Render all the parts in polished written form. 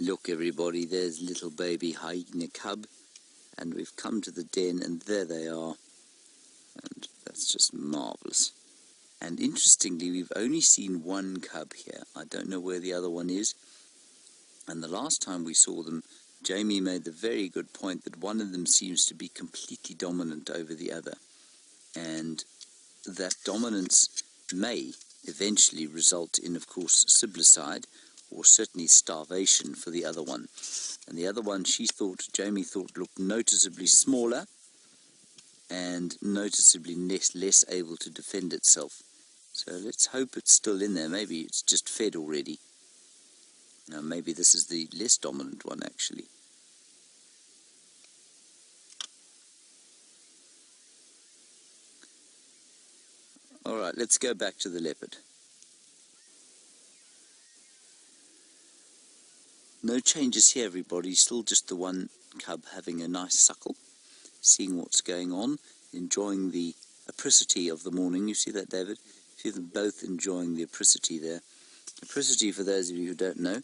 Look everybody, there's little baby hyena cub, and we've come to the den and there they are, and that's just marvellous. And interestingly, we've only seen one cub here. I don't know where the other one is, and the last time we saw them, Jamie made the very good point that one of them seems to be completely dominant over the other, and that dominance may eventually result in, of course, siblicide, or certainly starvation for the other one. And the other one, Jamie thought, looked noticeably smaller and noticeably less able to defend itself. So let's hope it's still in there. Maybe it's just fed already. Now maybe this is the less dominant one, actually. Alright, let's go back to the leopard. No changes here, everybody. Still just the one cub having a nice suckle, seeing what's going on, enjoying the apricity of the morning. You see that, David? You see them both enjoying the apricity there. Apricity, for those of you who don't know,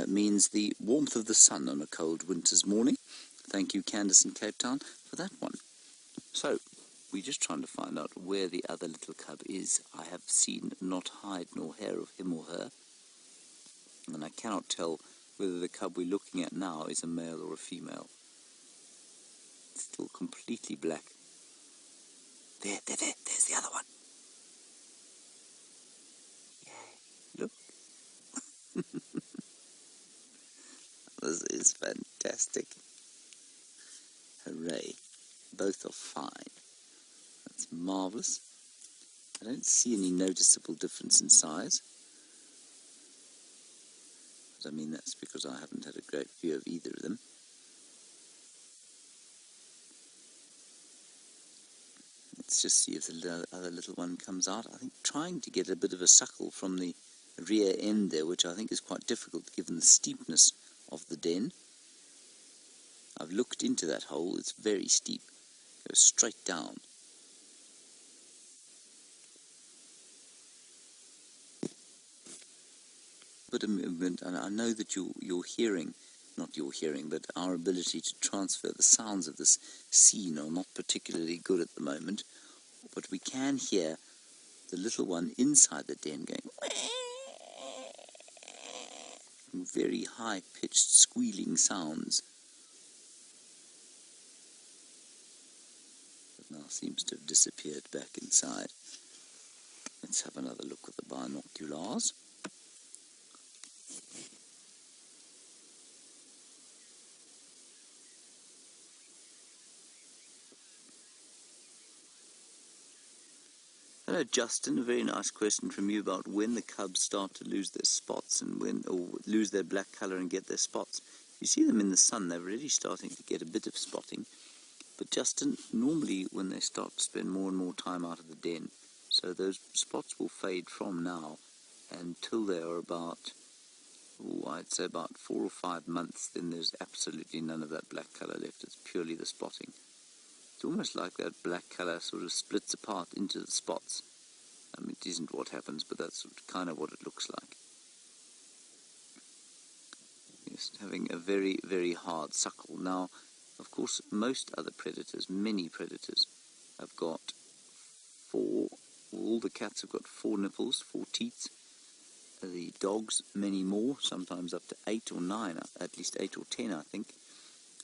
means the warmth of the sun on a cold winter's morning. Thank you, Candace in Cape Town, for that one. So, we're just trying to find out where the other little cub is. I have seen not hide nor hair of him or her, and I cannot tell whether the cub we're looking at now is a male or a female. It's still completely black. There's the other one. Yay, look. This is fantastic. Hooray. Both are fine. That's marvellous. I don't see any noticeable difference in size. I mean, that's because I haven't had a great view of either of them. Let's just see if the other little one comes out. I think trying to get a bit of a suckle from the rear end there, which I think is quite difficult given the steepness of the den. I've looked into that hole. It's very steep. It goes straight down. Bit of movement, and I know that your hearing, not your hearing, but our ability to transfer the sounds of this scene are not particularly good at the moment, but we can hear the little one inside the den going very high-pitched squealing sounds. But now seems to have disappeared back inside. Let's have another look with the binoculars. Hello Justin, a very nice question from you about when the cubs start to lose their spots and or lose their black colour and get their spots. You see them in the sun, they're already starting to get a bit of spotting. But Justin, normally when they start to spend more and more time out of the den, so those spots will fade from now until they are about, I'd say about 4 or 5 months, then there's absolutely none of that black colour left. It's purely the spotting. It's almost like that black colour sort of splits apart into the spots. I mean, it isn't what happens, but that's kind of what it looks like. Yes, having a very, very hard suckle. Now, of course, most other predators, many predators, have got 4, all the cats have got 4 nipples, 4 teats. The dogs, many more, sometimes up to 8 or 9, at least 8 or 10, I think.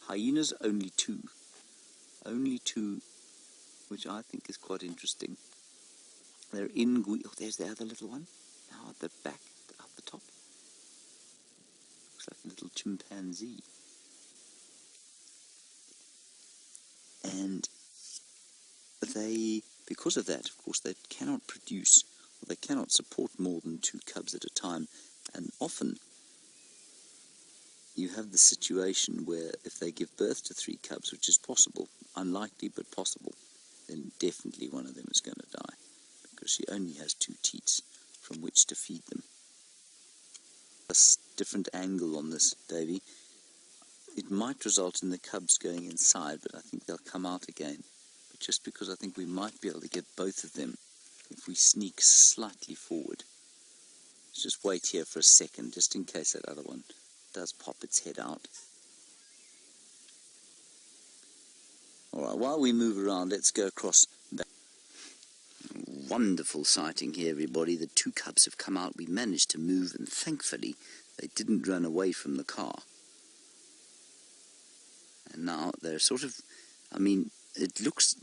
Hyenas, only 2. Only 2, which I think is quite interesting. They're in Gwen. Oh, there's the other little one. Now at the back, up the top. Looks like a little chimpanzee. And they, because of that, of course, they cannot produce, or they cannot support more than 2 cubs at a time. And often, you have the situation where if they give birth to 3 cubs, which is possible, unlikely but possible, then definitely one of them is going to die, because she only has 2 teats from which to feed them. A different angle on this, Davy. It might result in the cubs going inside, but I think they'll come out again. But just because I think we might be able to get both of them if we sneak slightly forward. Let's just wait here for a second, just in case that other one does pop its head out. Alright, while we move around, let's go across that. Wonderful sighting here, everybody. The two cubs have come out. We managed to move, and thankfully they didn't run away from the car. And now they're sort of, I mean, it looks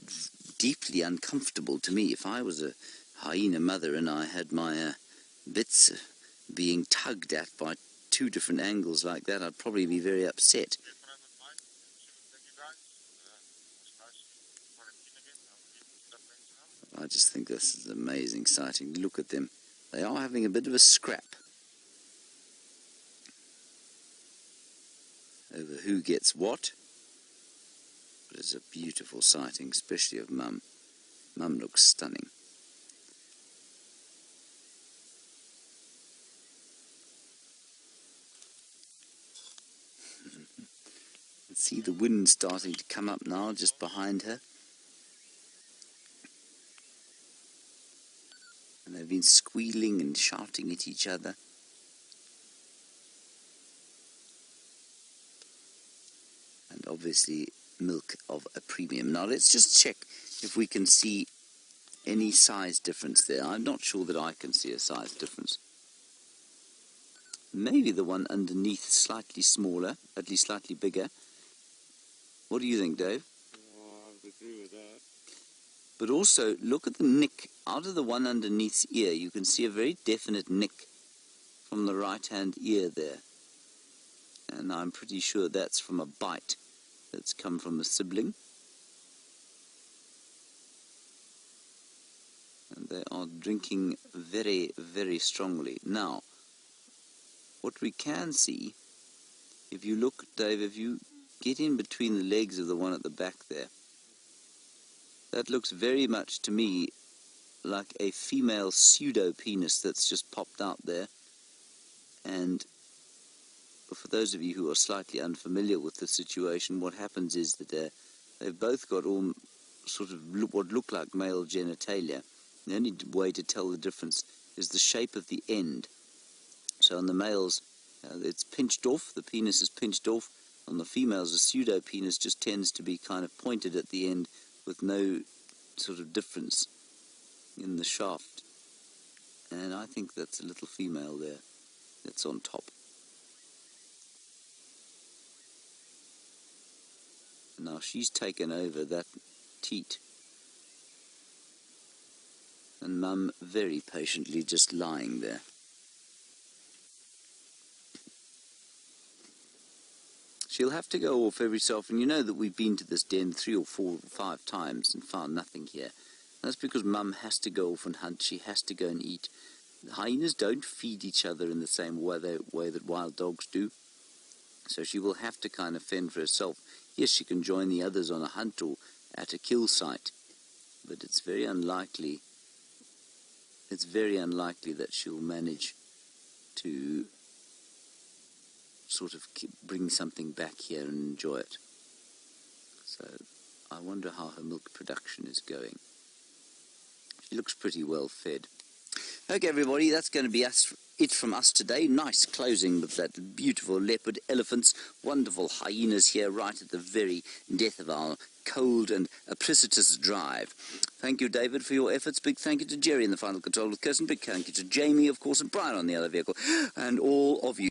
deeply uncomfortable to me. If I was a hyena mother and I had my bits being tugged at by two different angles like that, I'd probably be very upset. I just think this is an amazing sighting. Look at them. They are having a bit of a scrap over who gets what. But it's a beautiful sighting, especially of Mum. Mum looks stunning. See the wind starting to come up now just behind her. And they've been squealing and shouting at each other. And obviously milk of a premium. Now let's just check if we can see any size difference there. I'm not sure that I can see a size difference. Maybe the one underneath is slightly smaller, at least slightly bigger. What do you think, Dave? I would agree with that. But also, look at the nick. Out of the one underneath's ear, you can see a very definite nick from the right-hand ear there. And I'm pretty sure that's from a bite that's come from a sibling. And they are drinking very, very strongly. Now, what we can see, if you look, Dave, if you get in between the legs of the one at the back there, that looks very much to me like a female pseudo-penis that's just popped out there. And for those of you who are slightly unfamiliar with the situation, what happens is that they've both got all sort of what look like male genitalia. The only way to tell the difference is the shape of the end. So on the males, it's pinched off, the penis is pinched off. On the females, the pseudo-penis just tends to be kind of pointed at the end with no sort of difference in the shaft. And I think that's a little female there that's on top. Now she's taken over that teat. And Mum very patiently just lying there. She'll have to go off every so often. You know that we've been to this den 3 or 4 or 5 times and found nothing here. That's because Mum has to go off and hunt. She has to go and eat. The hyenas don't feed each other in the same way that wild dogs do. So she will have to kind of fend for herself. Yes, she can join the others on a hunt or at a kill site, but it's very unlikely. It's very unlikely that she'll manage to sort of bring something back here and enjoy it. So I wonder how her milk production is going. She looks pretty well fed. Okay, everybody, that's going to be it from us today. Nice closing with that beautiful leopard, elephants, wonderful hyenas here right at the very death of our cold and precipitous drive. Thank you, David, for your efforts. Big thank you to Jerry in the final control with Kirsten. Big thank you to Jamie, of course, and Brian on the other vehicle, and all of you.